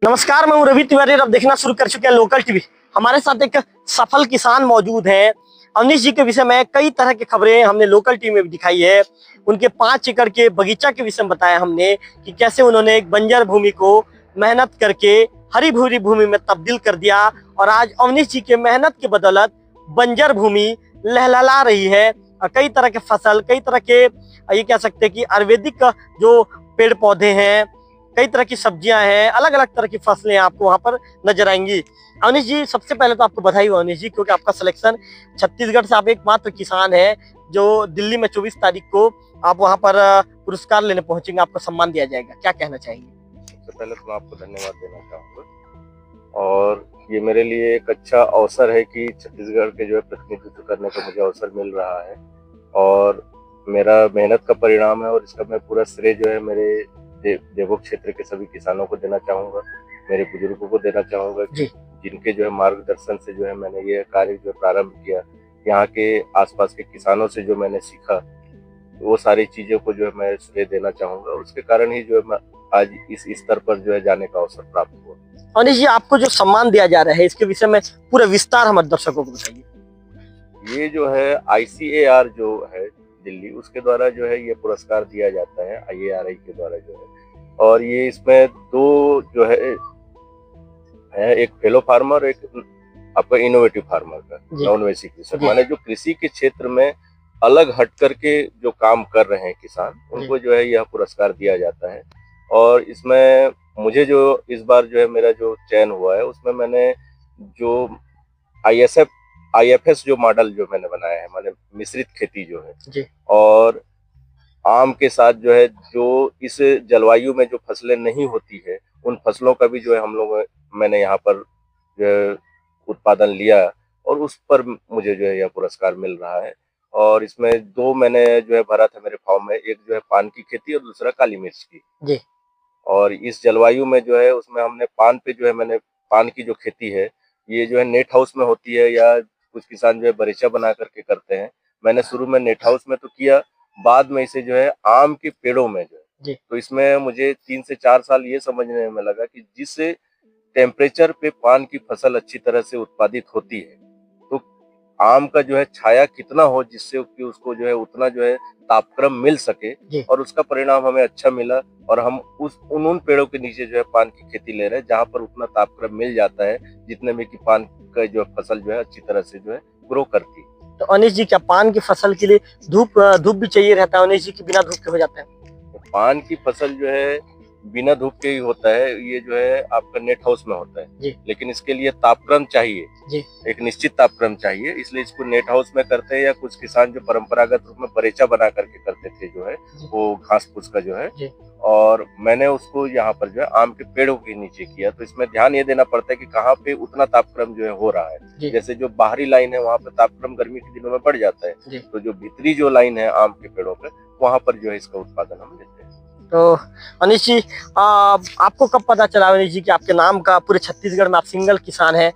नमस्कार, मैं हूं रवि तिवारी और अब देखना शुरू कर चुके हैं लोकल टीवी। हमारे साथ एक सफल किसान मौजूद हैं। अवनीश जी के विषय में कई तरह की खबरें हमने लोकल टीवी में भी दिखाई है। उनके 5 एकड़ के बगीचा के विषय में बताया हमने कि कैसे उन्होंने एक बंजर भूमि को मेहनत करके हरी भूरी भूमि में तब्दील कर दिया और आज अवनीश जी के मेहनत की बदौलत बंजर भूमि लहलहा रही है। कई तरह के फसल, कई तरह के ये कह सकते हैं कि आयुर्वेदिक जो पेड़ पौधे हैं, कई तरह की सब्जियां हैं, अलग अलग तरह की फसलें आपको वहां पर नजर आएंगी। अवनीश जी, सबसे पहले तो आपको बधाई हो अवनीश जी, क्योंकि आपका सिलेक्शन छत्तीसगढ़ से, आप एकमात्र किसान हैं जो दिल्ली में 24 तारीख को आप वहां पर पुरस्कार लेने पहुंचेंगे, आपको सम्मान दिया जाएगा। क्या कहना चाहेंगे? सबसे पहले तो मैं आपको धन्यवाद देना चाहूँगा और ये मेरे लिए एक अच्छा अवसर है कि छत्तीसगढ़ के जो है प्रतिनिधित्व करने का मुझे अवसर मिल रहा है और मेरा मेहनत का परिणाम है और इसका मैं पूरा श्रेय जो है मेरे देवोग क्षेत्र के सभी किसानों को देना चाहूँगा, मेरे बुजुर्गों को देना चाहूँगा जिनके जो है मार्गदर्शन से जो है मैंने ये कार्य जो प्रारंभ किया। यहाँ के आसपास के किसानों से जो मैंने सीखा वो सारी चीज़ों को जो है मैं श्रेय देना चाहूँगा और उसके कारण ही जो है मैं आज इस स्तर पर जो है जाने का अवसर प्राप्त हुआ। अवनीश जी, आपको जो सम्मान दिया जा रहा है इसके विषय में पूरा विस्तार हमारे दर्शकों को बताइए। ये जो है ICAR जो है दिल्ली, उसके द्वारा जो है ये पुरस्कार दिया जाता है, IARI के द्वारा जो है, और ये इसमें दो जो है एक फेलो फार्मर, एक आपका इनोवेटिव फार्मर का, नॉन बेसिक कृषक, माने जो कृषि के क्षेत्र में अलग हट करके जो काम कर रहे हैं किसान, उनको जो है यह पुरस्कार दिया जाता है। और इसमें मुझे जो इस बार जो है मेरा जो चयन हुआ है उसमें मैंने जो IFS जो मॉडल जो मैंने बनाया है, माने मिश्रित खेती जो है, और आम के साथ जो है जो इस जलवायु में जो फसलें नहीं होती है उन फसलों का भी जो है हम लोग मैंने यहाँ पर जो है उत्पादन लिया और उस पर मुझे जो है यह पुरस्कार मिल रहा है। और इसमें दो मैंने जो है भरा था मेरे फार्म में, एक जो है पान की खेती और दूसरा काली मिर्च की। और इस जलवायु में जो है उसमें हमने पान पे जो है मैंने पान की जो खेती है ये जो है नेट हाउस में होती है या कुछ किसान जो है बगीचा बना करके करते हैं। मैंने शुरू में नेट हाउस में तो किया, बाद में इसे जो है आम के पेड़ों में जो है, तो इसमें मुझे 3 से 4 साल ये समझने में लगा कि जिस टेम्परेचर पे पान की फसल अच्छी तरह से उत्पादित होती है तो आम का जो है छाया कितना हो जिससे कि उसको जो है उतना जो है तापक्रम मिल सके, और उसका परिणाम हमें अच्छा मिला। और हम उन पेड़ों के नीचे जो है पान की खेती ले रहे हैं जहाँ पर उतना तापक्रम मिल जाता है जितने में कि पान का जो फसल जो है अच्छी तरह से जो है ग्रो करती है। तो अवनीश जी, क्या पान की फसल के लिए धूप भी चाहिए रहता है अवनीश जी, की बिना धूप के हो जाता है? तो पान की फसल जो है बिना धूप के ही होता है, ये जो है आपका नेट हाउस में होता है, लेकिन इसके लिए तापक्रम चाहिए, एक निश्चित तापक्रम चाहिए, इसलिए इसको नेट हाउस में करते हैं। या कुछ किसान जो परंपरागत रूप में बगीचा बना करके करते थे जो है वो घास फूस का जो है, और मैंने उसको यहाँ पर जो है आम के पेड़ों के नीचे किया। तो इसमें ध्यान ये देना पड़ता है कि कहाँ पे उतना तापक्रम जो है हो रहा है। जैसे जो बाहरी लाइन है वहाँ पे तापक्रम गर्मी के दिनों में बढ़ जाता है, तो जो भीतरी जो लाइन है आम के पेड़ों पे वहाँ पर जो है इसका उत्पादन हम लेते हैं। तो अवनीश जी, आपको कब पता चला अवनीश जी कि आपके नाम का पूरे छत्तीसगढ़ में आप सिंगल किसान हैं,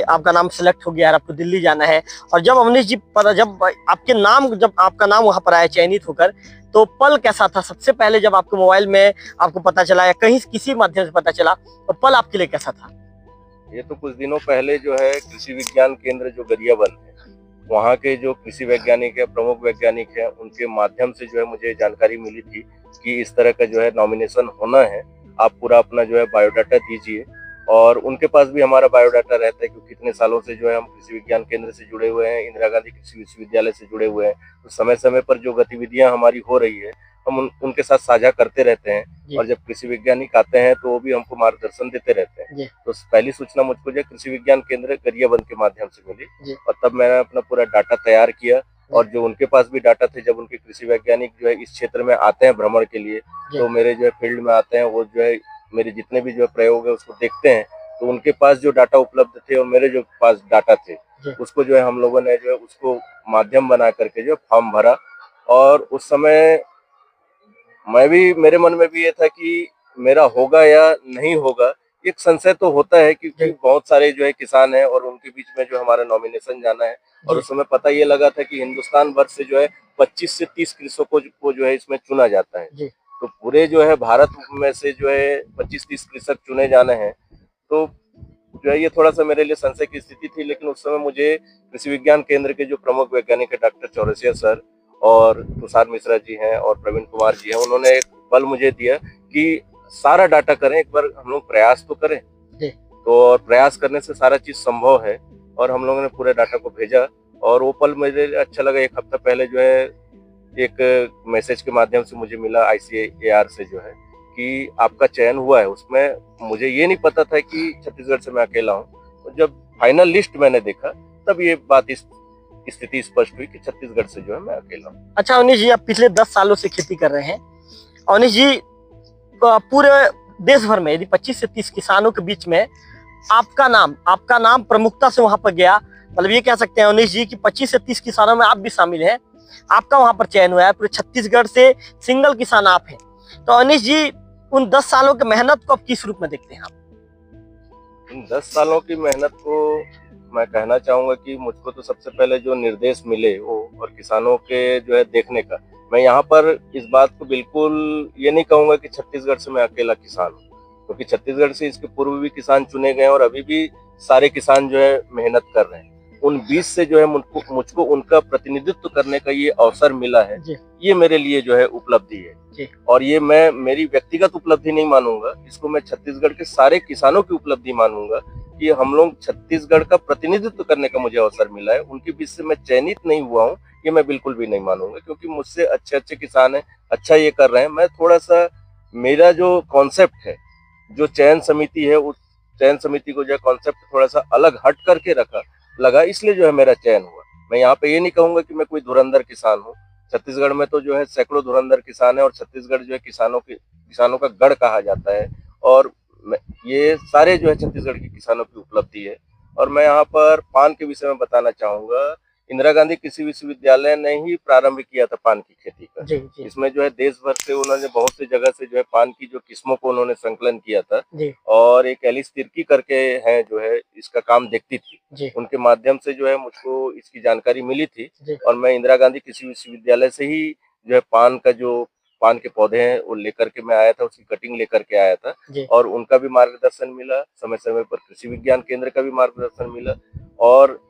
आपका नाम सेलेक्ट हो गया है, आपको दिल्ली जाना है? और जब अवनीश जी जब आपका नाम वहां पर आया चयनित होकर, तो पल कैसा था? सबसे पहले जब आपके मोबाइल में आपको पता चला या कहीं किसी माध्यम से पता चला, तो पल आपके लिए कैसा था? ये तो कुछ दिनों पहले जो है कृषि विज्ञान केंद्र जो गरियाबंद है, वहाँ के जो कृषि वैज्ञानिक है, प्रमुख वैज्ञानिक है, उनके माध्यम से जो है मुझे जानकारी मिली थी कि इस तरह का जो है नॉमिनेशन होना है, आप पूरा अपना जो है बायोडाटा दीजिए। और उनके पास भी हमारा बायोडाटा रहता है क्योंकि कितने सालों से जो है हम कृषि विज्ञान केंद्र से जुड़े हुए हैं, इंदिरा गांधी कृषि विश्वविद्यालय से जुड़े हुए हैं, तो समय समय पर जो गतिविधियां हमारी हो रही है हम उनके साथ साझा करते रहते हैं। और जब कृषि वैज्ञानिक आते हैं तो वो भी हमको मार्गदर्शन देते रहते हैं। तो पहली सूचना मुझको जो कृषि विज्ञान केंद्र गरियाबंद के माध्यम से मिली और तब मैंने अपना पूरा डाटा तैयार किया। और जो उनके पास भी डाटा थे, जब उनके कृषि वैज्ञानिक जो है इस क्षेत्र में आते हैं भ्रमण के लिए, तो मेरे जो है फील्ड में आते हैं, वो जो है मेरे जितने भी जो है प्रयोग है उसको देखते हैं, तो उनके पास जो डाटा उपलब्ध थे और मेरे जो पास डाटा थे उसको जो है हम लोगों ने जो है उसको माध्यम बना करके जो फॉर्म भरा। और उस समय मेरे मन में भी ये था कि मेरा होगा या नहीं होगा, एक संशय तो होता है क्योंकि बहुत सारे जो है किसान हैं और उनके बीच में जो हमारा नॉमिनेशन जाना है। और उस समय पता ये लगा था कि हिंदुस्तान भर से जो है 25 से 30 कृषकों को जो है इसमें चुना जाता है। तो पूरे जो है भारत में से जो है 25-30 कृषक चुने जाने हैं, तो जो है ये थोड़ा सा मेरे लिए संशय की स्थिति थी। लेकिन उस समय मुझे कृषि विज्ञान केंद्र के जो प्रमुख वैज्ञानिक है डॉक्टर चौरसिया सर और तुषार मिश्रा जी हैं और प्रवीण कुमार जी हैं, उन्होंने एक बल मुझे दिया कि सारा डाटा करें, एक बार हम लोग प्रयास तो करें। तो और प्रयास करने से सारा चीज संभव है, और हम लोगों ने पूरे डाटा को भेजा। और वो पल मुझे अच्छा लगा। एक हफ्ता पहले जो है एक मैसेज के माध्यम से मुझे मिला ICAR से जो है कि आपका चयन हुआ है। उसमें मुझे ये नहीं पता था कि छत्तीसगढ़ से मैं अकेला हूँ। जब फाइनल लिस्ट मैंने देखा तब ये बात इस स्थिति स्पष्ट हुई कि छत्तीसगढ़ से जो है मैं अकेला हूँ। अच्छा अवनीश जी, आप पिछले 10 सालों से खेती कर रहे हैं। अवनीश जी, पूरे देश भर में यदि 25 से 30 किसानों के बीच में आपका नाम प्रमुखता से वहां पर गया, मतलब ये कह सकते हैं अवनीश जी कि 25 से 30 किसानों में आप भी शामिल हैं, आपका वहां पर चयन हुआ है, पूरे छत्तीसगढ़ से सिंगल किसान आप हैं। तो अवनीश जी, उन 10 सालों की मेहनत को आप किस रूप में देखते हैं आप? इन 10 सालों की मेहनत को मैं कहना चाहूंगा कि मुझको तो सबसे पहले जो निर्देश मिले वो, और किसानों के जो है देखने का, मैं यहाँ पर इस बात को बिल्कुल ये नहीं कहूंगा कि छत्तीसगढ़ से मैं अकेला किसान हूँ, क्योंकि छत्तीसगढ़ से इसके पूर्व भी किसान चुने गए और अभी भी सारे किसान जो है मेहनत कर रहे हैं। उन 20 से जो है मुझको उनका प्रतिनिधित्व करने का ये अवसर मिला है, ये मेरे लिए जो है उपलब्धि है। और ये मैं मेरी व्यक्तिगत उपलब्धि नहीं मानूंगा, इसको मैं छत्तीसगढ़ के सारे किसानों की उपलब्धि मानूंगा कि हम लोग छत्तीसगढ़ का प्रतिनिधित्व करने का मुझे अवसर मिला है। उनके बीच से मैं चयनित नहीं हुआ हूँ, ये मैं बिल्कुल भी नहीं मानूंगा, क्योंकि मुझसे अच्छे किसान हैं, अच्छा ये कर रहे हैं। मैं थोड़ा सा, मेरा जो कॉन्सेप्ट है, जो चयन समिति है, उस चयन समिति को जो है कॉन्सेप्ट थोड़ा सा अलग हट करके लगा, इसलिए जो है मेरा चयन हुआ। मैं यहाँ पे ये नहीं कहूंगा कि मैं कोई धुरंधर किसान हूँ। छत्तीसगढ़ में तो जो है सैकड़ों धुरंधर किसान है, और छत्तीसगढ़ जो है किसानों का गढ़ कहा जाता है, और ये सारे जो है छत्तीसगढ़ के किसानों की उपलब्धि है। और मैं यहाँ पर पान के विषय में बताना चाहूंगा, इंदिरा गांधी कृषि विश्वविद्यालय ने ही प्रारंभ किया था पान की खेती का। इसमें जो है देश भर से उन्होंने बहुत सी जगह से जो है पान की जो किस्मों को उन्होंने संकलन किया था, और एक एलिस तिर्की करके हैं जो है इसका काम देखती थी, उनके माध्यम से जो है मुझको इसकी जानकारी मिली थी। और मैं इंदिरा गांधी कृषि विश्वविद्यालय से ही जो है पान के पौधे हैं वो लेकर के मैं आया था, उसकी कटिंग लेकर के आया था, और उनका भी मार्गदर्शन मिला, समय समय पर कृषि विज्ञान केंद्र का भी मार्गदर्शन मिला। और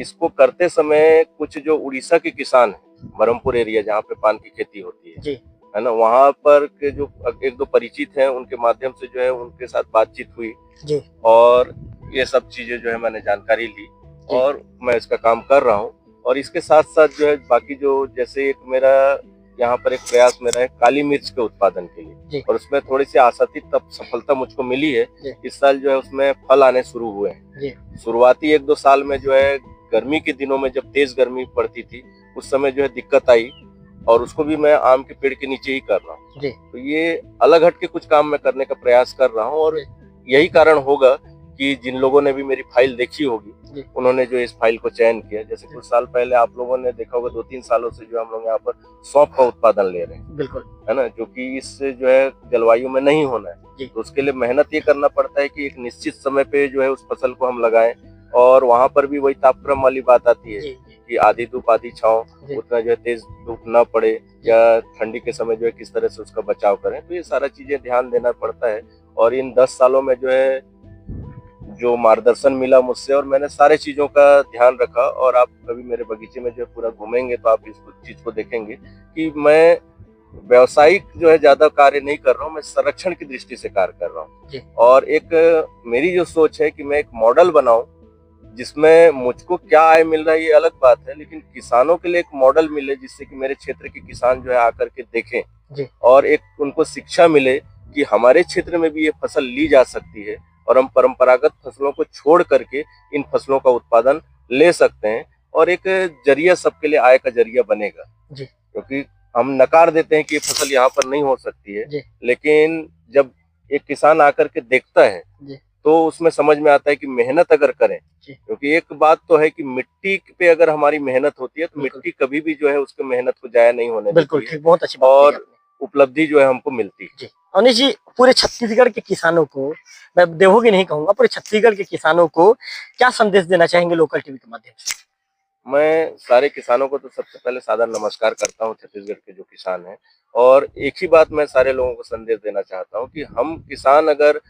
इसको करते समय कुछ जो उड़ीसा के किसान हैं, बरहमपुर एरिया जहाँ पे पान की खेती होती है ना, वहाँ पर के जो एक दो परिचित हैं, उनके माध्यम से जो है उनके साथ बातचीत हुई, और ये सब चीजें जो है मैंने जानकारी ली, और मैं इसका काम कर रहा हूँ। और इसके साथ साथ जो है बाकी जो, जैसे एक मेरा यहाँ पर एक प्रयास मेरा है काली मिर्च के उत्पादन के लिए, और उसमें थोड़ी सी आशातीत तब सफलता मुझको मिली है। इस साल जो है उसमें फल आने शुरू हुए हैं। शुरुआती 1-2 साल में जो है गर्मी के दिनों में जब तेज गर्मी पड़ती थी, उस समय जो है दिक्कत आई, और उसको भी मैं आम के पेड़ के नीचे ही कर रहा हूँ। तो ये अलग हट के कुछ काम मैं करने का प्रयास कर रहा हूँ, और यही कारण होगा कि जिन लोगों ने भी मेरी फाइल देखी होगी, उन्होंने जो इस फाइल को चयन किया। जैसे कुछ साल पहले आप लोगों ने देखा होगा, 2-3 सालों से जो हम लोग यहाँ पर सौंफ का उत्पादन ले रहे हैं, बिल्कुल है ना, जो कि इससे जो है जलवायु में नहीं होना है। तो उसके लिए मेहनत ये करना पड़ता है कि एक निश्चित समय पे जो है उस फसल को हम लगाएं, और वहां पर भी वही तापक्रम वाली बात आती है कि आधी धूप आधी छांव, उतना जो है तेज धूप न पड़े, या ठंडी के समय जो है किस तरह से उसका बचाव करें। तो ये सारा चीजें ध्यान देना पड़ता है। और इन 10 सालों में जो है जो मार्गदर्शन मिला मुझसे, और मैंने सारे चीजों का ध्यान रखा। और आप कभी मेरे बगीचे में जो है पूरा घूमेंगे तो आप इस चीज को देखेंगे कि मैं व्यावसायिक जो है ज्यादा कार्य नहीं कर रहा हूँ, मैं संरक्षण की दृष्टि से कार्य कर रहा हूँ। और एक मेरी जो सोच है कि मैं एक मॉडल बनाऊं जिसमें मुझको क्या आय मिल रहा है ये अलग बात है, लेकिन किसानों के लिए एक मॉडल मिले, जिससे कि मेरे क्षेत्र के किसान जो है आकर के देखें, और एक उनको शिक्षा मिले कि हमारे क्षेत्र में भी ये फसल ली जा सकती है, और हम परंपरागत फसलों को छोड़ करके इन फसलों का उत्पादन ले सकते हैं, और एक जरिया सबके लिए आय का जरिया बनेगा। क्योंकि हम नकार देते हैं कि ये फसल यहाँ पर नहीं हो सकती है, लेकिन जब एक किसान आकर के देखता है तो उसमें समझ में आता है कि मेहनत अगर करें, क्योंकि एक बात तो है कि मिट्टी पे अगर हमारी मेहनत होती है तो मिट्टी कभी भी जो है उसके मेहनत को जाया नहीं होने देती है, बहुत अच्छी बात और उपलब्धि जो है हमको मिलती है। अवनीश जी, पूरे छत्तीसगढ़ के किसानों को, मैं देवोगी नहीं कहूंगा, पूरे छत्तीसगढ़ के किसानों को क्या संदेश देना चाहेंगे लोकल टीवी के माध्यम से? मैं सारे किसानों को तो सबसे पहले सादर नमस्कार करता हूँ, छत्तीसगढ़ के जो किसान हैं। और एक ही बात मैं सारे लोगों को संदेश देना चाहता हूँ कि हम किसान अगर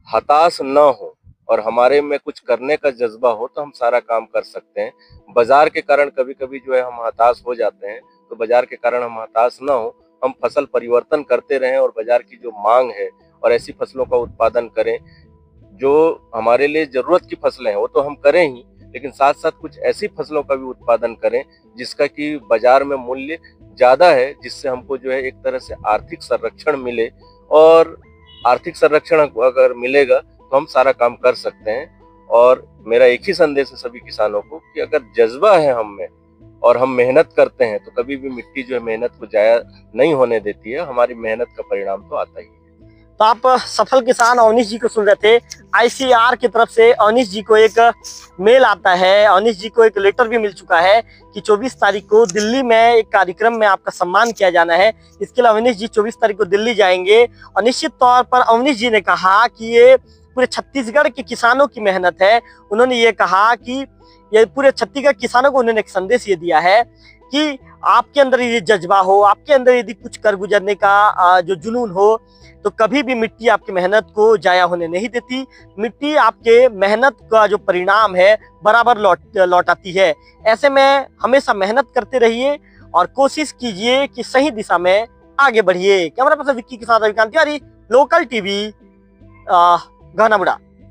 हताश न हो और हमारे में कुछ करने का जज्बा हो तो हम सारा काम कर सकते हैं। बाजार के कारण कभी-कभी जो है हम हताश हो जाते हैं, तो बाजार के कारण हम हताश न हो, हम फसल परिवर्तन करते रहें और बाजार की जो मांग है और ऐसी फसलों का उत्पादन करें जो हमारे लिए जरूरत की फसलें हैं वो तो हम करें ही, लेकिन साथ साथ कुछ ऐसी फसलों का भी उत्पादन करें जिसका कि बाजार में मूल्य ज्यादा है, जिससे हमको जो है एक तरह से आर्थिक संरक्षण मिले। और आर्थिक संरक्षण अगर मिलेगा तो हम सारा काम कर सकते हैं। और मेरा एक ही संदेश है सभी किसानों को कि अगर जज्बा है हम में और हम मेहनत करते हैं तो कभी भी मिट्टी जो है मेहनत को जाया नहीं होने देती है, हमारी मेहनत का परिणाम तो आता ही है। तो आप सफल किसान अवनीश जी को सुन रहे थे। आईसीआर की तरफ से अवनीश जी को एक मेल आता है, अवनीश जी को एक लेटर भी मिल चुका है कि 24 तारीख को दिल्ली में एक कार्यक्रम में आपका सम्मान किया जाना है। इसके लिए अवनीश जी 24 तारीख को दिल्ली जाएंगे और निश्चित तौर पर अवनीश जी ने कहा कि ये पूरे छत्तीसगढ़ के किसानों की मेहनत है। उन्होंने ये कहा कि ये पूरे छत्तीसगढ़ किसानों को उन्होंने एक संदेश ये दिया है कि आपके अंदर ये जज्बा हो, आपके अंदर यदि कुछ कर गुजरने का जो जुनून हो, तो कभी भी मिट्टी आपकी मेहनत को जाया होने नहीं देती। मिट्टी आपके मेहनत का जो परिणाम है बराबर लौटाती है। ऐसे में हमेशा मेहनत करते रहिए और कोशिश कीजिए कि सही दिशा में आगे बढ़िए। कैमरा पर्सन विक्की के साथ रविकांत तिवारी, लोकल टीवी, गहना बुढ़ा।